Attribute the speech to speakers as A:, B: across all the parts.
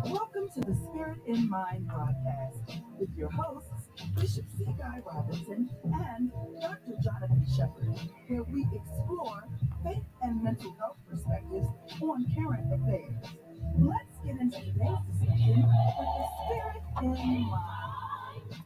A: Welcome to the Spirit in Mind podcast with your hosts, Bishop C. Guy Robinson and Dr. Jonathan Shepherd, where we explore faith and mental health perspectives on current affairs. Let's get into today's discussion with the Spirit in Mind.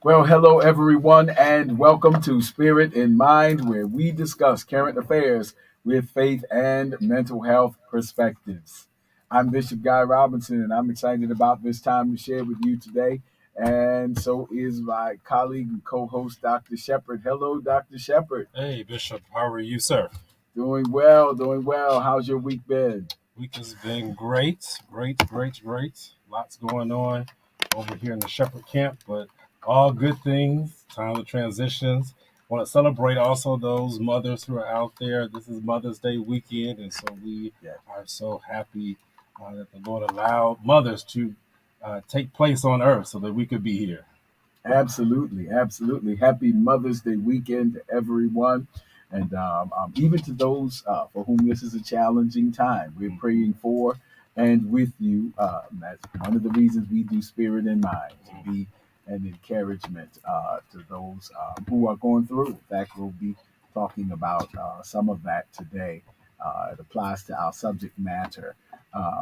B: Well, hello everyone, and welcome to Spirit in Mind, where we discuss current affairs with faith and mental health perspectives. I'm Bishop Guy Robinson, and I'm excited about this time to share with you today. And so is my colleague and co-host, Dr. Shepherd. Hello, Dr. Shepherd.
C: Hey, Bishop, how are you, sir?
B: Doing well, doing well. How's your week been?
C: Week has been great. Lots going on over here in the Shepherd camp, but all good things. Time of transitions. Want to celebrate also those mothers who are out there. This is Mother's Day weekend, and so we are so happy that the Lord allowed mothers to take place on earth so that we could be here.
B: Absolutely, absolutely. Happy Mother's Day weekend to everyone. And even to those for whom this is a challenging time, we're praying for and with you. That's one of the reasons we do Spirit in Mind, to be an encouragement to those who are going through. In fact, we'll be talking about some of that today. It applies to our subject matter.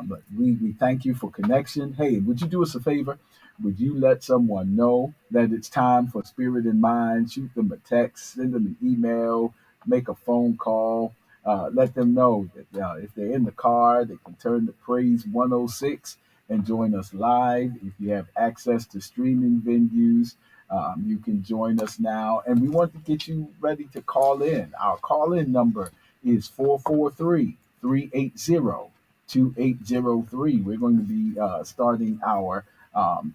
B: But we thank you for connection. Hey, would you do us a favor? Would you let someone know that it's time for Spirit in Mind? Shoot them a text, send them an email, make a phone call. Let them know that if they're in the car, they can turn to Praise 106 and join us live. If you have access to streaming venues, you can join us now. And we want to get you ready to call in. Our call in number is 443 380 2803. We're going to be starting our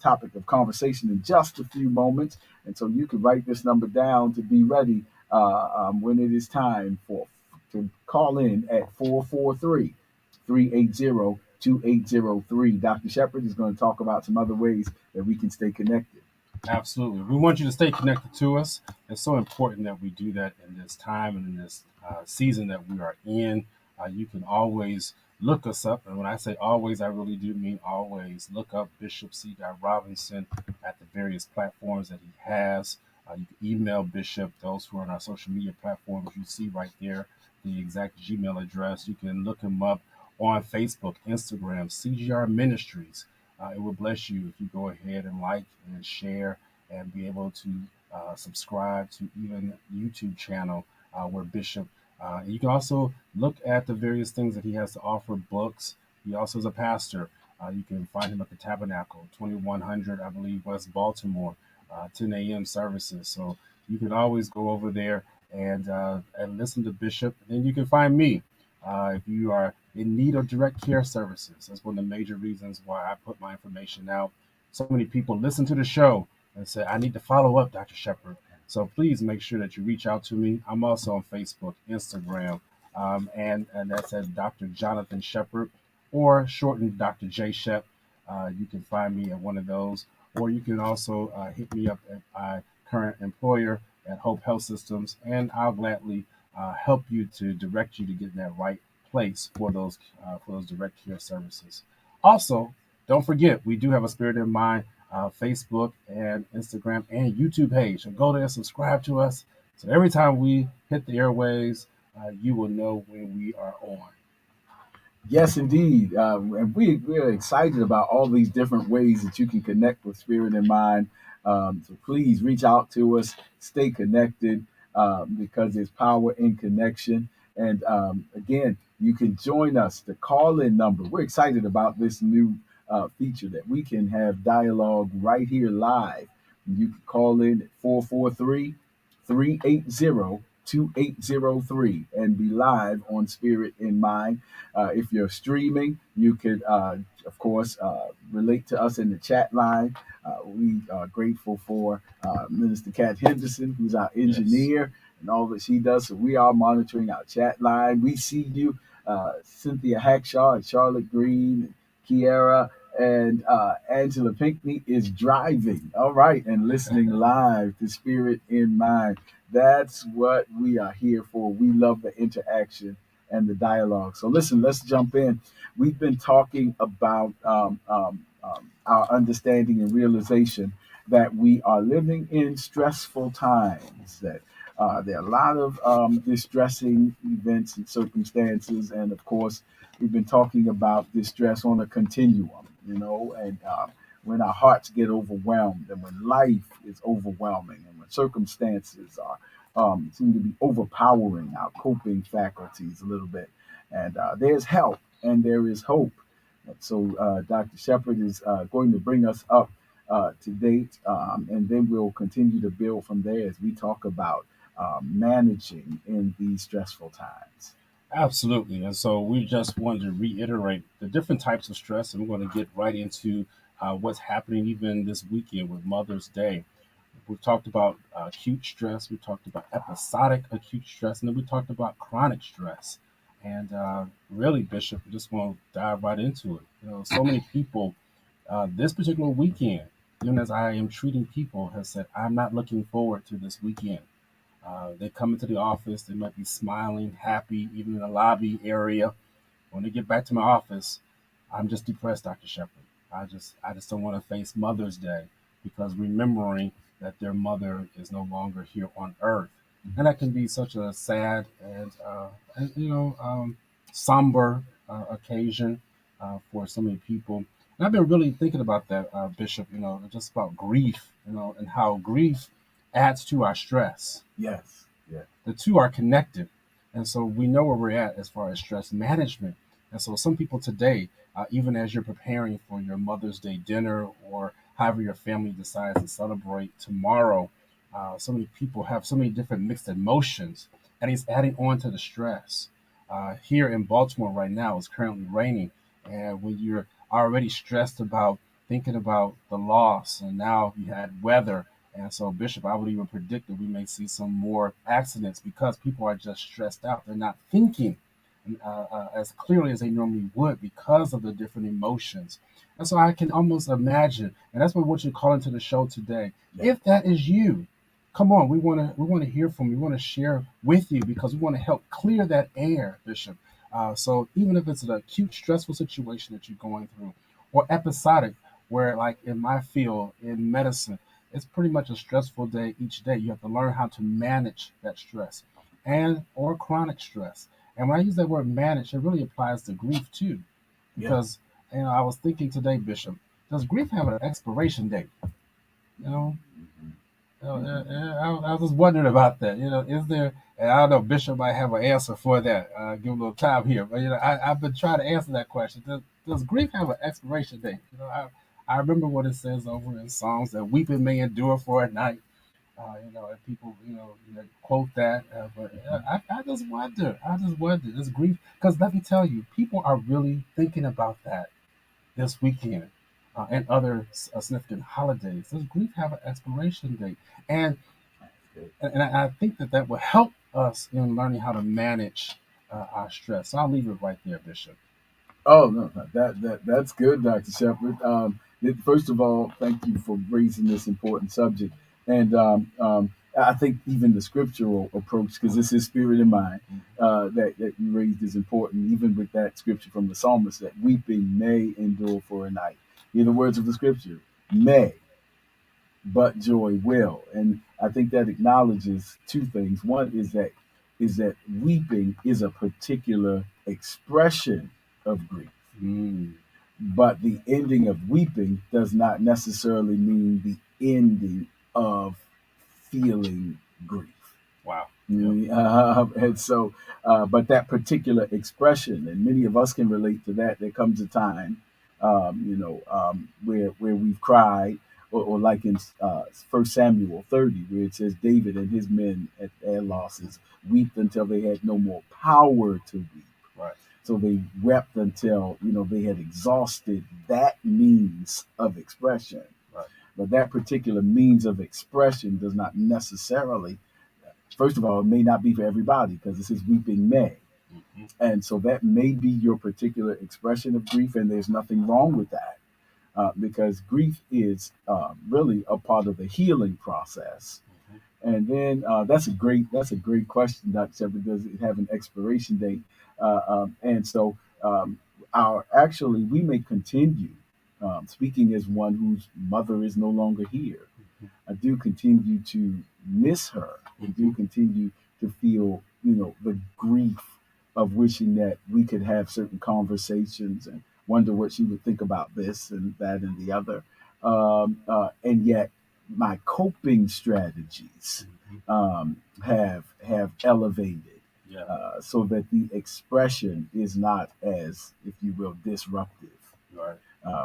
B: topic of conversation in just a few moments. And so you can write this number down to be ready when it is time to call in at 443 380 2803. Dr. Shepherd is going to talk about some other ways that we can stay connected.
C: Absolutely. We want you to stay connected to us. It's so important that we do that in this time and in this season that we are in. You can always look us up. And when I say always, I really do mean always. Look up Bishop C. Guy Robinson at the various platforms that he has. You can email Bishop, those who are on our social media platforms. You see right there the exact Gmail address. You can look him up on Facebook, Instagram, CGR Ministries. It will bless you if you go ahead and like and share and be able to subscribe to even YouTube channel where Bishop. You can also look at the various things that he has to offer, books. He also is a pastor. You can find him at the Tabernacle, 2100, I believe, West Baltimore, 10 a.m. services. So you can always go over there and listen to Bishop. And then you can find me. If you are in need of direct care services, that's one of the major reasons why I put my information out. So many people listen to the show and say, I need to follow up, Dr. Shepherd. So please make sure that you reach out to me. I'm also on Facebook, Instagram, and that's at Dr. Jonathan Shepherd, or shortened Dr. J. Shep. You can find me at one of those, or you can also hit me up at my current employer at Hope Health Systems, and I'll gladly help you to direct you to get in that right place for those direct care services. Also, don't forget, we do have a Spirit in Mind Facebook and Instagram and YouTube page. So go there, subscribe to us. So every time we hit the airwaves, you will know when we are on.
B: Yes, indeed. And we're excited about all these different ways that you can connect with Spirit in Mind. So please reach out to us, stay connected, because there's power in connection. And again, you can join us, the call in number. We're excited about this new feature that we can have dialogue right here live. You can call in at 443 380 2803 and be live on Spirit in Mind. If you're streaming, you could, of course, relate to us in the chat line. We are grateful for Minister Kat Henderson, who's our
C: Yes.
B: engineer, and all that she does. So we are monitoring our chat line. We see you, Cynthia Hackshaw and Charlotte Green, Kiera, and Angela Pinkney is driving. All right, and listening live to Spirit in Mind. That's what we are here for. We love the interaction and the dialogue. So listen, let's jump in. We've been talking about our understanding and realization that we are living in stressful times. That there are a lot of distressing events and circumstances, and of course, we've been talking about distress on a continuum. And when our hearts get overwhelmed, and when life is overwhelming, and when circumstances are seem to be overpowering our coping faculties a little bit, and there's help and there is hope. And so Dr. Shepherd is going to bring us up to date, and then we'll continue to build from there as we talk about managing in these stressful times.
C: Absolutely. And so we just wanted to reiterate the different types of stress, and we're going to get right into what's happening even this weekend with Mother's Day. We've talked about acute stress, we talked about episodic acute stress, and then we talked about chronic stress. And really, Bishop, we just want to dive right into it. So many people this particular weekend, even as I am treating people, has said, I'm not looking forward to this weekend. They come into the office, they might be smiling, happy, even in the lobby area. When they get back to my office, I'm just depressed, Dr. Shepard. I just don't want to face Mother's Day because remembering that their mother is no longer here on earth. And that can be such a sad and somber occasion for so many people. And I've been really thinking about that, Bishop, just about grief, and how grief adds to our stress.
B: Yes, yes,
C: The two are connected. And so we know where we're at as far as stress management. And so some people today, even as you're preparing for your Mother's Day dinner or however your family decides to celebrate tomorrow, so many people have so many different mixed emotions, and it's adding on to the stress. Here in Baltimore right now, it's currently raining. And when you're already stressed about thinking about the loss, and now you had weather, and so, Bishop, I would even predict that we may see some more accidents because people are just stressed out. They're not thinking as clearly as they normally would because of the different emotions. And so I can almost imagine, and that's what I want you to call into the show today.
B: yeah,
C: If that is you, come on, we want to hear from you. We want to share with you because we want to help clear that air, Bishop. So even if it's an acute, stressful situation that you're going through, or episodic, where like in my field in medicine, it's pretty much a stressful day each day. You have to learn how to manage that stress and or chronic stress. And when I use that word manage, it really applies to grief too.
B: yeah.
C: Because I was thinking today, Bishop, does grief have an expiration date? You know, I was just wondering about that. Is there? And I don't know, Bishop might have an answer for that. Give a little time here, but I've been trying to answer that question. Does grief have an expiration date? I remember what it says over in Psalms that weeping may endure for a night. And people, quote that. But I just wonder. I just wonder. This grief, because let me tell you, people are really thinking about that this weekend and other significant holidays. Does grief have an expiration date? And I think that will help us in learning how to manage our stress. So I'll leave it right there, Bishop.
B: Oh no, that's good, Dr. Shepard. First of all, thank you for raising this important subject, and I think even the scriptural approach, because this is spirit in mind, that you raised is important. Even with that scripture from the psalmist, that weeping may endure for a night. Hear the words of the scripture: may, but joy will. And I think that acknowledges two things. One is that weeping is a particular expression of grief,
C: Mm,
B: but the ending of weeping does not necessarily mean the ending of feeling grief.
C: wow. Yep.
B: And so, but that particular expression, and many of us can relate to that. There comes a time, where we've cried, or like in 1 Samuel 30, where it says David and his men at their losses wept until they had no more power to weep.
C: Right.
B: So they wept until they had exhausted that means of expression.
C: Right.
B: But that particular means of expression does not necessarily, first of all, it may not be for everybody because it says weeping may.
C: Mm-hmm.
B: And so that may be your particular expression of grief, and there's nothing wrong with that because grief is really a part of the healing process. And then that's a great question, Dr. Shepard. Does it have an expiration date? And so our actually we may continue. Speaking as one whose mother is no longer here, I do continue to miss her. I do continue to feel, the grief of wishing that we could have certain conversations and wonder what she would think about this and that and the other. And yet, my coping strategies have elevated
C: Yeah.
B: so that the expression is not as, if you will, disruptive.
C: Right.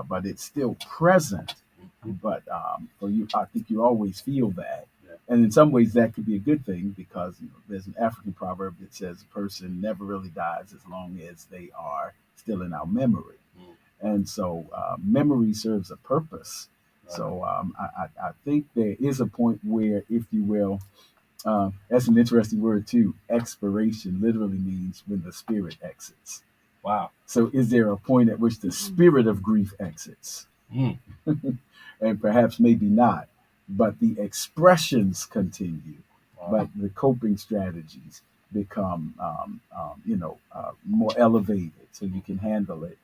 B: But it's still present.
C: Mhm.
B: But for you, I think you always feel that.
C: Yeah.
B: And in some ways, that could be a good thing because there's an African proverb that says a person never really dies as long as they are still in our memory. And so memory serves a purpose.
C: Right.
B: So I think there is a point where, if you will, that's an interesting word too. Expiration literally means when the spirit exits.
C: Wow.
B: So is there a point at which the spirit of grief exits?
C: Mm.
B: And perhaps maybe not, but the expressions continue,
C: Wow.
B: but the coping strategies become, more elevated so you can handle it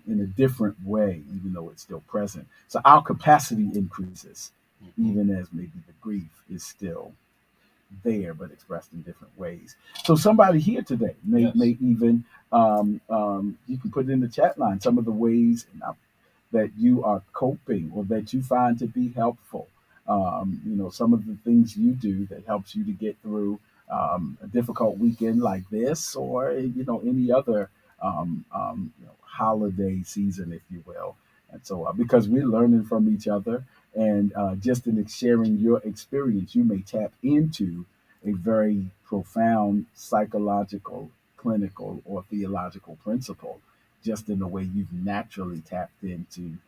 B: in a different way, even though it's still present. So our capacity increases,
C: Mhm.
B: even as maybe the grief is still there, but expressed in different ways. So somebody here today may
C: Yes.
B: may even you can put it in the chat line some of the ways that you are coping or that you find to be helpful. Some of the things you do that helps you to get through a difficult weekend like this, or any other holiday season, if you will. And so, because we're learning from each other, and just in sharing your experience, you may tap into a very profound psychological, clinical, or theological principle just in the way you've naturally tapped into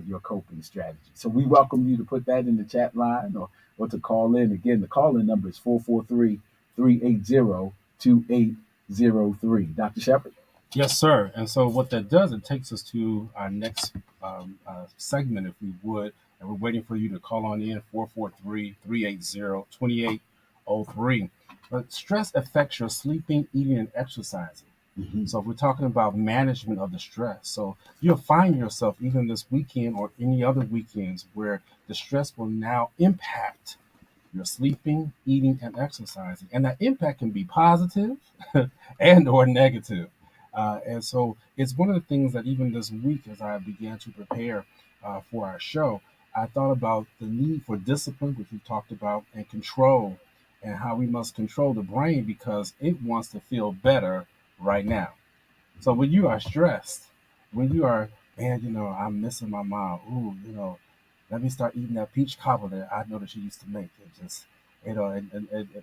B: your coping strategy. So we welcome you to put that in the chat line or to call in. Again, the call-in number is 443-380-2803. Dr. Shepard?
C: Yes, sir. And so what that does, it takes us to our next segment, if we would. And we're waiting for you to call on in 443-380-2803. But stress affects your sleeping, eating, and exercising.
B: Mm-hmm.
C: So if we're talking about management of the stress, so you'll find yourself even this weekend or any other weekends where the stress will now impact your sleeping, eating, and exercising. And that impact can be positive and or negative. And so it's one of the things that even this week, as I began to prepare for our show, I thought about the need for discipline, which we talked about, and control, and how we must control the brain because it wants to feel better right now. So when you are stressed, when you are, man, I'm missing my mom. Ooh, let me start eating that peach cobbler that I know that she used to make. It just,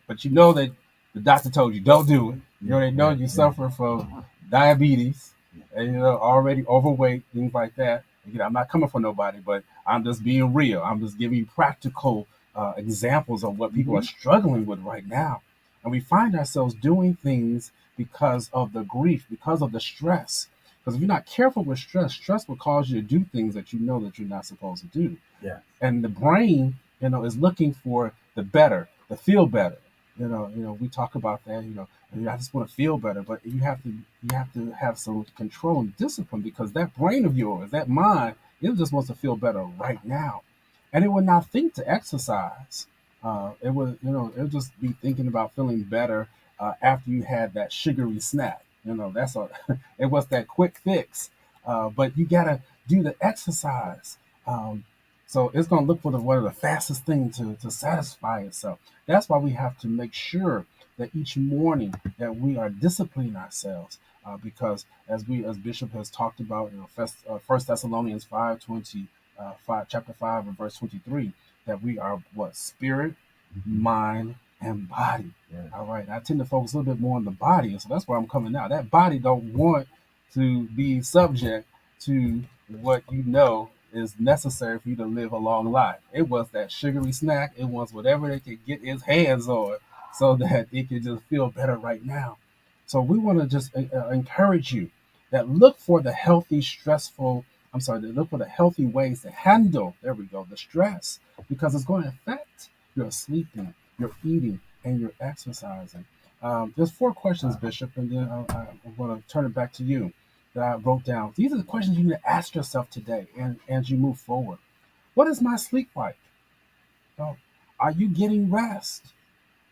C: but you know that the doctor told you don't do it. They know you suffer from diabetes, and already overweight, things like that. I'm not coming for nobody, but I'm just being real. I'm just giving you practical examples of what people are struggling with right now, and we find ourselves doing things because of the grief, because of the stress. Because if you're not careful with stress, stress will cause you to do things that you know that you're not supposed to do.
B: Yeah.
C: And the brain, is looking for the better, the feel better. We talk about that. I just want to feel better, but you have to have some control and discipline because that brain of yours, that mind, it just wants to feel better right now, and it would not think to exercise. It would just be thinking about feeling better after you had that sugary snack. That's it was that quick fix. But you gotta do the exercise. So it's gonna look for what are the fastest thing to satisfy itself. That's why we have to make sure that each morning that we are disciplining ourselves. Because as Bishop has talked about, First Thessalonians 5:20 chapter 5 and verse 23, that we are what? Spirit, mind, and body.
B: Yeah.
C: All right. I tend to focus a little bit more on the body, and so that's where I'm coming now. That body don't want to be subject to what you know is necessary for you to live a long life. It was that sugary snack. It was whatever they could get its hands on so that it could just feel better right now. So we want to just encourage you that look for the healthy, stressful, I'm sorry, that look for the healthy ways to handle, there we go, the stress, because it's going to affect your sleeping, your eating, and your exercising. There's 4 questions, Bishop, and then I'm going to turn it back to you that I wrote down. These are the questions you need to ask yourself today and as you move forward. What is my sleep like? Oh, are you getting rest?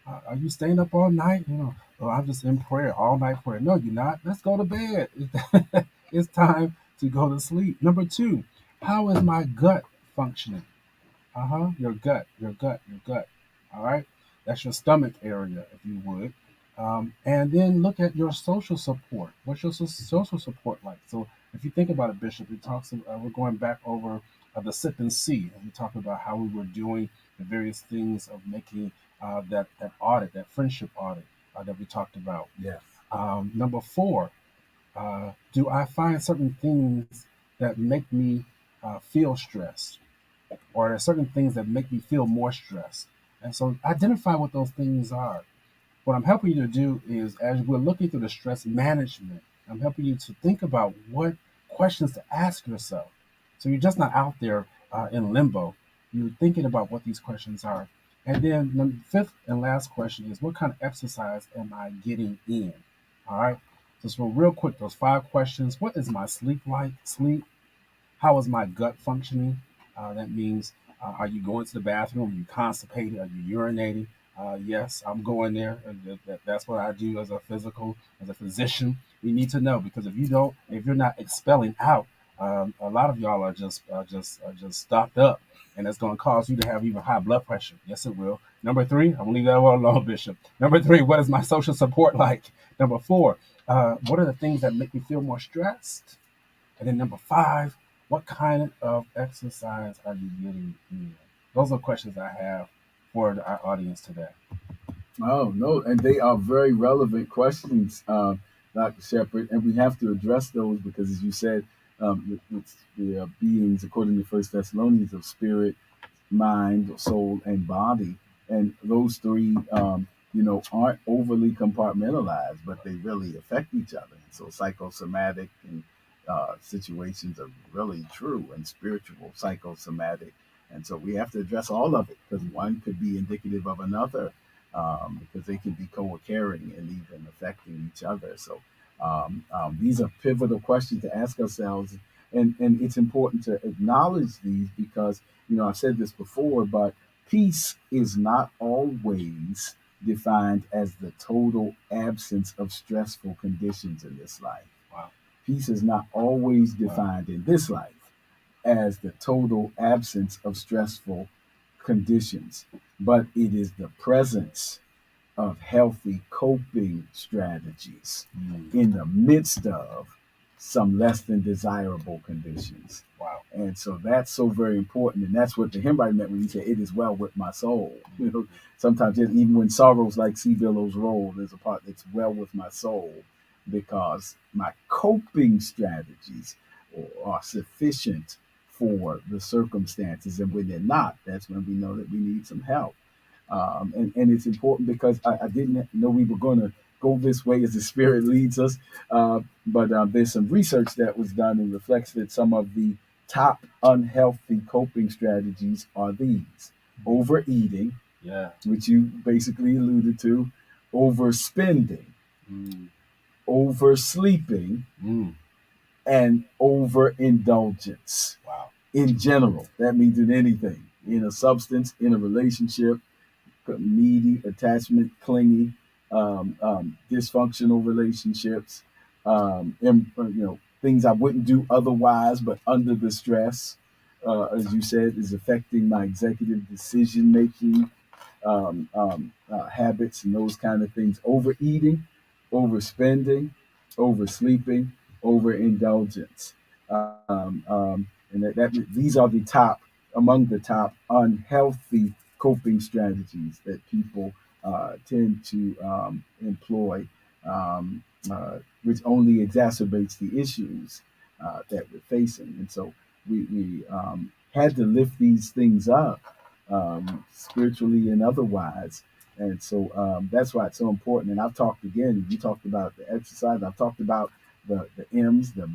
C: Are you staying up all night? Oh, I'm just in prayer, all night prayer. No, you're not. Let's go to bed. It's time to go to sleep. Number 2, how is my gut functioning? Your gut, your gut, your gut. All right. That's your stomach area, if you would. And then look at your social support. What's your social support like? So if you think about it, Bishop, it talks. We're going back over the sip and see, and we talked about how we were doing the various things of making that audit, that friendship audit that we talked about.
B: Yes.
C: Number 4, do I find certain things that make me feel stressed? Or there are certain things that make me feel more stressed. And so identify what those things are. What I'm helping you to do is, as we're looking through the stress management, I'm helping you to think about what questions to ask yourself. So you're just not out there in limbo. You're thinking about what these questions are. And then the 5th and last question is, what kind of exercise am I getting in? All right. So real quick, those 5 questions. What is my sleep like? Sleep. How is my gut functioning? That means, are you going to the bathroom? Are you constipated? Are you urinating? Yes, I'm going there. That's what I do as as a physician. We need to know, because if you're not expelling out, a lot of y'all are just stopped up, and it's going to cause you to have even high blood pressure. Yes, it will. Number 3, I'm gonna leave that one alone, Bishop. Number 3, what is my social support like? Number 4, what are the things that make me feel more stressed? And then number 5, what kind of exercise are you getting in? Those are questions I have for our audience today.
B: Oh, no. And they are very relevant questions, Dr. Shepard. And we have to address those because, as you said, the beings, according to First Thessalonians, of spirit, mind, soul, and body. And those 3, aren't overly compartmentalized, but they really affect each other. And so psychosomatic and situations are really true, and spiritual, psychosomatic. And so we have to address all of it, because one could be indicative of another, because they can be co-occurring and even affecting each other. So these are pivotal questions to ask ourselves. And it's important to acknowledge these because, I've said this before, but peace is not always defined as the total absence of stressful conditions in this life.
C: Wow.
B: Peace is not always defined in this life as the total absence of stressful conditions, but it is the presence of healthy coping strategies in the midst of some less than desirable conditions.
C: Wow.
B: And so that's so very important. And that's what the hymn writer meant when he said, "It is well with my soul." Sometimes even when sorrows like sea billows roll, there's a part that's well with my soul, because my coping strategies are sufficient for the circumstances. And when they're not, that's when we know that we need some help. And it's important because I didn't know we were going to go this way as the Spirit leads us. But there's some research that was done and reflects that some of the top unhealthy coping strategies are these: overeating, which you basically alluded to, overspending, oversleeping, and overindulgence.
C: Wow.
B: In general, that means in anything, in a substance, in a relationship, needy, attachment, clingy, dysfunctional relationships, things I wouldn't do otherwise, but under the stress, as you said, is affecting my executive decision making habits and those kind of things. Overeating, overspending, oversleeping, overindulgence. And these are the top among the top unhealthy coping strategies that people tend to employ, which only exacerbates the issues that we're facing. And so we had to lift these things up spiritually and otherwise. And so that's why it's so important. And I've talked again, you talked about the exercise, I've talked about the M's, the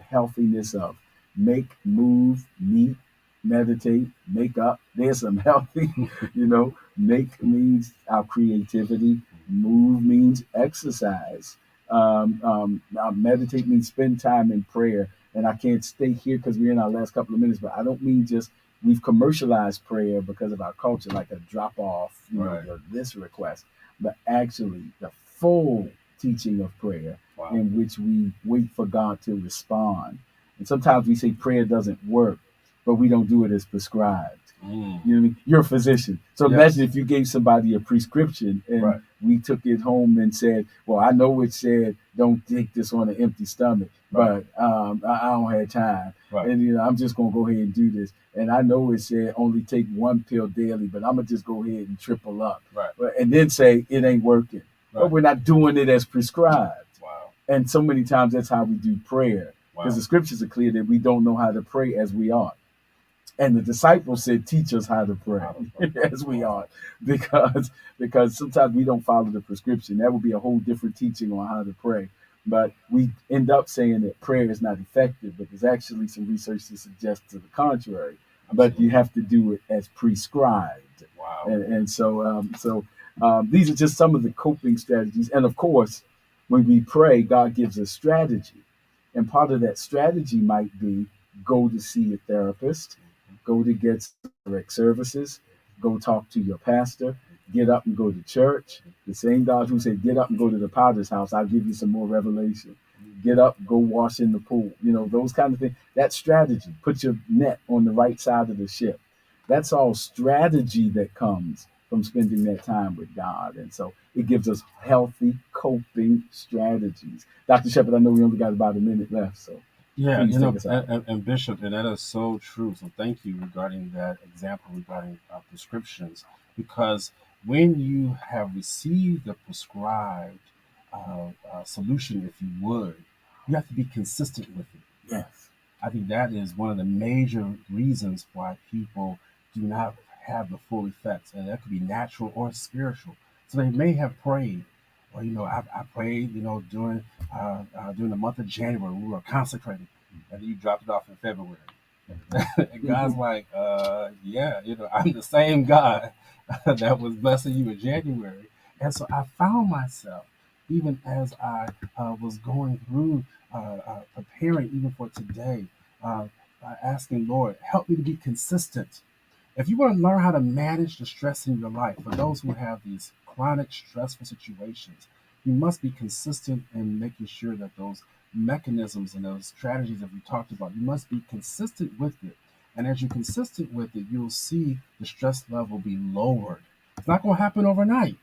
B: healthiness of make, move, meet, meditate, make up. There's some healthy, make means our creativity, move means exercise. Meditate means spend time in prayer. And I can't stay here because we're in our last couple of minutes, but I don't mean just we've commercialized prayer because of our culture, like a drop off,
C: Right.
B: this request, but actually the full teaching of prayer
C: Wow.
B: in which we wait for God to respond. And sometimes we say prayer doesn't work, but we don't do it as prescribed.
C: Mm.
B: You know what I mean? You're a physician. So
C: Yes.
B: imagine if you gave somebody a prescription and
C: Right.
B: we took it home and said, well, I know it said don't take this on an empty stomach,
C: Right.
B: but I don't have time.
C: Right.
B: And I'm just going to go ahead and do this. And I know it said only take one pill daily, but I'm going to just go ahead and triple up.
C: Right.
B: And then say it ain't working.
C: Right.
B: But we're not doing it as prescribed.
C: Wow.
B: And so many times that's how we do prayer.
C: Wow.
B: Because the scriptures are clear that we don't know how to pray as we ought. And the disciples said, teach us how to pray as we ought. Because sometimes we don't follow the prescription. That would be a whole different teaching on how to pray. But we end up saying that prayer is not effective, but there's actually some research to suggest to the contrary. But you have to do it as prescribed.
C: Wow.
B: And so these are just some of the coping strategies. And of course, when we pray, God gives us strategy. And part of that strategy might be go to see a therapist, go to get direct services, go talk to your pastor, get up and go to church. The same God who said, get up and go to the potter's house, I'll give you some more revelation. Get up, go wash in the pool, those kind of things. That's strategy. Put your net on the right side of the ship. That's all strategy that comes from spending that time with God. And so it gives us healthy coping strategies. Dr. Shepherd, I know we only got about a minute left, so
C: Yeah,
B: please take us out.
C: and Bishop, and that is so true. So thank you regarding that example regarding prescriptions, because when you have received the prescribed solution, if you would, you have to be consistent with it.
B: Yes.
C: I think that is one of the major reasons why people do not have the full effects, and that could be natural or spiritual. So they may have prayed, or I prayed, during the month of January we were consecrated, and then you dropped it off in February. And God's like, yeah, I'm the same God that was blessing you in January. And so I found myself, even as I was going through preparing even for today, asking Lord, help me to be consistent. If you want to learn how to manage the stress in your life, for those who have these chronic stressful situations, you must be consistent in making sure that those mechanisms and those strategies that we talked about, you must be consistent with it. And as you're consistent with it, you'll see the stress level be lowered. It's not going to happen overnight,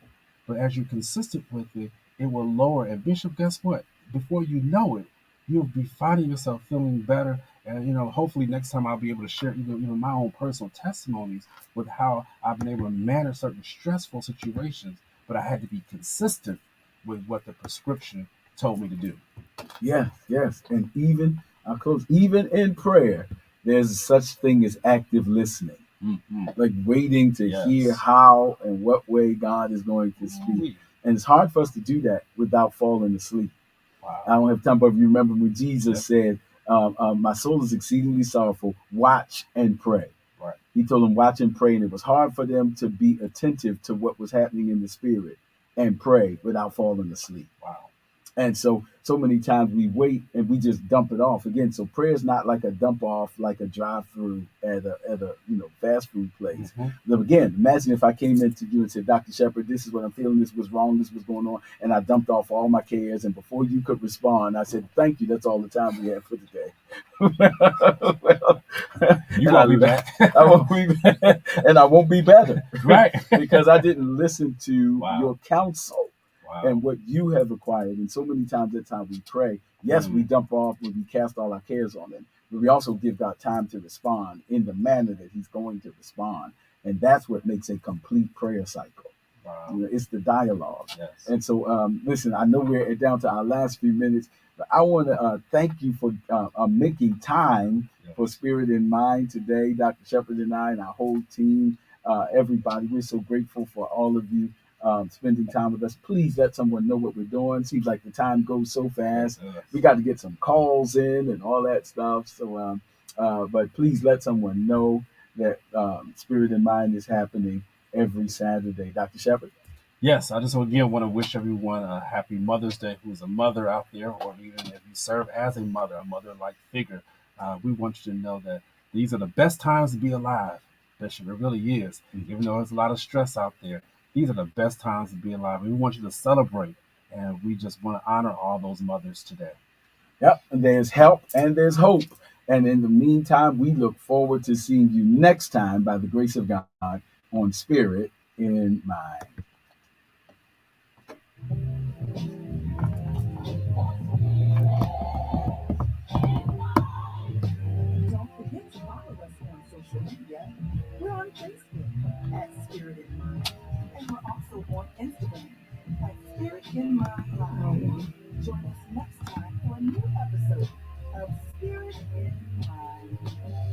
C: but as you're consistent with it, it will lower. And Bishop, guess what? Before you know it, you'll be finding yourself feeling better. And, hopefully next time I'll be able to share even my own personal testimonies with how I've been able to manage certain stressful situations, but I had to be consistent with what the prescription told me to do.
B: Yes. And I'll close, even in prayer, there's such thing as active listening, like waiting to hear how and what way God is going to speak. And it's hard for us to do that without falling asleep.
C: Wow.
B: I don't have time, but you remember when Jesus said, my soul is exceedingly sorrowful, watch and pray.
C: Right.
B: He told them watch and pray, and it was hard for them to be attentive to what was happening in the spirit and pray without falling asleep.
C: Wow.
B: And so many times we wait and we just dump it off again. So prayer is not like a dump off, like a drive through at a fast food place. But again, imagine if I came into you and said, Dr. Shepherd, this is what I'm feeling, this was wrong, this was going on, and I dumped off all my cares, and before you could respond, I said, thank you, that's all the time we have for today.
C: You won't be back.
B: I won't be back, and I won't be better.
C: Right.
B: Because I didn't listen to your counsel.
C: Wow.
B: and what you have acquired. And so many times that time we pray, yes, we dump off when we cast all our cares on him, but we also give God time to respond in the manner that he's going to respond. And that's what makes a complete prayer cycle.
C: Wow.
B: It's the dialogue.
C: Yes.
B: And so, listen, I know we're down to our last few minutes, but I want to thank you for making time
C: Yes.
B: for Spirit in Mind today, Dr. Shepherd and I and our whole team, everybody. We're so grateful for all of you spending time with us. Please let someone know what we're doing. Seems like the time goes so fast.
C: Yes.
B: We got to get some calls in and all that stuff. So, but please let someone know that Spirit in Mind is happening every Saturday. Dr. Shepherd?
C: Yes, I just again want to wish everyone a happy Mother's Day who's a mother out there, or even if you serve as a mother-like figure. We want you to know that these are the best times to be alive, Bishop. It really is. Even though there's a lot of stress out there, these are the best times to be alive. We want you to celebrate, and we just want to honor all those mothers today.
B: Yep, and there's help and there's hope. And in the meantime, we look forward to seeing you next time by the grace of God on Spirit in Mind.
A: Don't forget to follow us on social media. We're on Facebook at Spirit in Mind, and we're also on Instagram at Spirit in Mind Live. Join us next time for a new episode of Spirit in Mind.